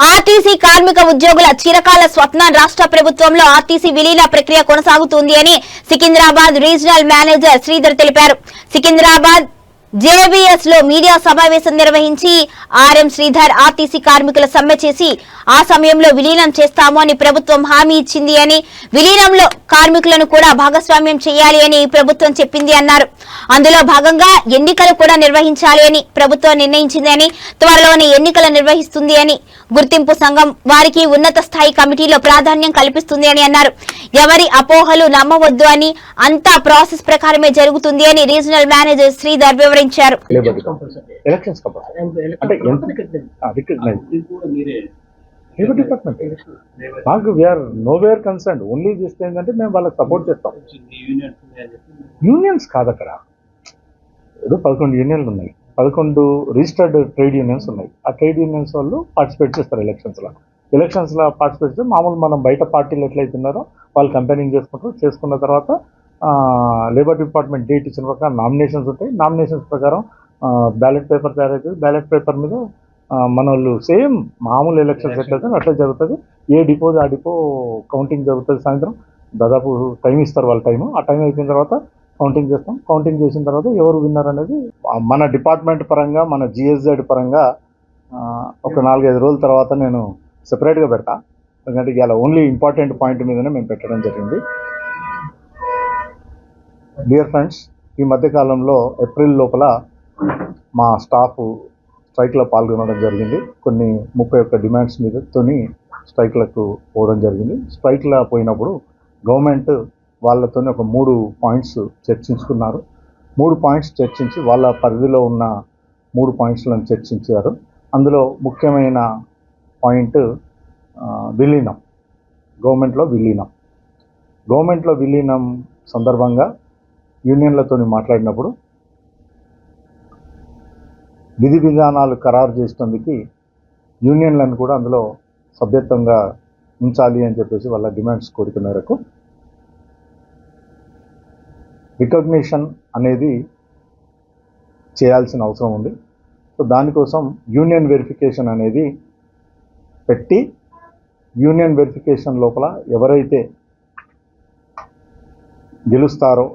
RTC కార్మిక ఉద్యోగుల చిరకాల స్వప్నం రాష్ట్ర ప్రభుత్వంలో ఆర్టీసీ విలీన ప్రక్రియ కొనసాగుతుంది అని సికింద్రాబాద్ రీజనల్ మేనేజర్ శ్రీధర్ తెలిపారు. సికింద్రాబాద్ జేబీఎస్ లో మీడియా సమావేశం నిర్వహించి ఆర్ఎం శ్రీధర్ ఆర్టీసీ కార్మికుల సమ్మె చేసి ఆ సమయంలో విలీనం చేస్తాము అని ప్రభుత్వం హామీ ఇచ్చింది అని, విలీనంలో కార్మికులను కూడా భాగస్వామ్యం చేయాలి అని ప్రభుత్వం చెప్పింది అన్నారు. అందులో భాగంగా ఎన్నికలు కూడా నిర్వహించాలి అని ప్రభుత్వం నిర్ణయించింది అని, త్వరలోనే ఎన్నికలు నిర్వహిస్తుంది అని, గుర్తింపు సంఘం వారికి ఉన్నత స్థాయి కమిటీలో ప్రాధాన్యం కల్పిస్తుంది అని అన్నారు. ఎవరి అపోహలు నమ్మవద్దు అని, అంతా ప్రాసెస్ ప్రకారమే జరుగుతుంది అని రీజనల్ మేనేజర్ శ్రీధర్ వివరించారు. లేబర్ డిపార్ట్మెంట్ మాకు we are nowhere concern. Only just ఏంటంటే మేము వాళ్ళకి సపోర్ట్ చేస్తాం. యూనియన్స్ కాదు అక్కడ. ఏదో 11 యూనియన్లు ఉన్నాయి, 11 రిజిస్టర్డ్ ట్రేడ్ యూనియన్స్ ఉన్నాయి. ఆ ట్రేడ్ యూనియన్స్ వాళ్ళు పార్టిసిపేట్ చేస్తారు ఎలక్షన్స్లో పార్టిసిపేట్ చేస్తే మామూలు మనం బయట పార్టీలు ఎట్లయితున్నారో వాళ్ళు కంపెనీంగ్ చేసుకుంటారు. చేసుకున్న తర్వాత లేబర్ డిపార్ట్మెంట్ డేట్ ఇచ్చిన ప్రకారం నామినేషన్స్ ఉంటాయి. నామినేషన్స్ ప్రకారం బ్యాలెట్ పేపర్ తయారవుతుంది. బ్యాలెట్ పేపర్ మీద మన వాళ్ళు సేమ్ మామూలు ఎలక్షన్స్ ఎట్లయితే అట్లా జరుగుతుంది. ఏ డిపో ఆ డిపో కౌంటింగ్ జరుగుతుంది. సాయంత్రం దాదాపు టైం ఇస్తారు వాళ్ళ టైము. ఆ టైం అయిపోయిన తర్వాత కౌంటింగ్ చేస్తాం. కౌంటింగ్ చేసిన తర్వాత ఎవరు విన్నర్ అనేది మన డిపార్ట్మెంట్ పరంగా, మన జిఎస్జెడ్ పరంగా ఒక 4-5 రోజుల తర్వాత నేను సెపరేట్గా పెడతా. ఎందుకంటే ఇలా ఓన్లీ ఇంపార్టెంట్ పాయింట్ మీదనే మేము పెట్టడం జరిగింది. డియర్ ఫ్రెండ్స్, ఈ మధ్యకాలంలో ఏప్రిల్ లోపల మా స్టాఫ్ స్ట్రైక్లో పాల్గొనడం జరిగింది. కొన్ని 31 డిమాండ్స్ మీదతోని స్ట్రైక్లకు పోవడం జరిగింది. స్ట్రైక్లో పోయినప్పుడు గవర్నమెంట్ వాళ్ళతో ఒక 3 పాయింట్స్ చర్చించుకున్నారు. 3 పాయింట్స్ చర్చించి వాళ్ళ పరిధిలో ఉన్న 3 పాయింట్స్లను చర్చించారు. అందులో ముఖ్యమైన పాయింట్ విలీనం, గవర్నమెంట్లో విలీనం సందర్భంగా యూనియన్లతో మాట్లాడినప్పుడు విధి విధానాలు ఖరారు చేసినందుకు యూనియన్లను కూడా అందులో సభ్యత్వంగా ఉంచాలి అని చెప్పేసి వాళ్ళ డిమాండ్స్ కోరిక మేరకు రికగ్నిషన్ అనేది చేయాల్సిన అవసరం ఉంది. సో దానికోసం యూనియన్ వెరిఫికేషన్ అనేది పెట్టి, యూనియన్ వెరిఫికేషన్ లోపల ఎవరైతే గెలుస్తారో,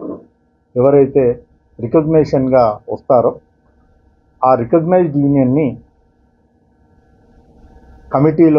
ఎవరైతే రికగ్నిషన్గా వస్తారో ఆ రికగ్నైజ్డ్ యూనియన్ని కమిటీలో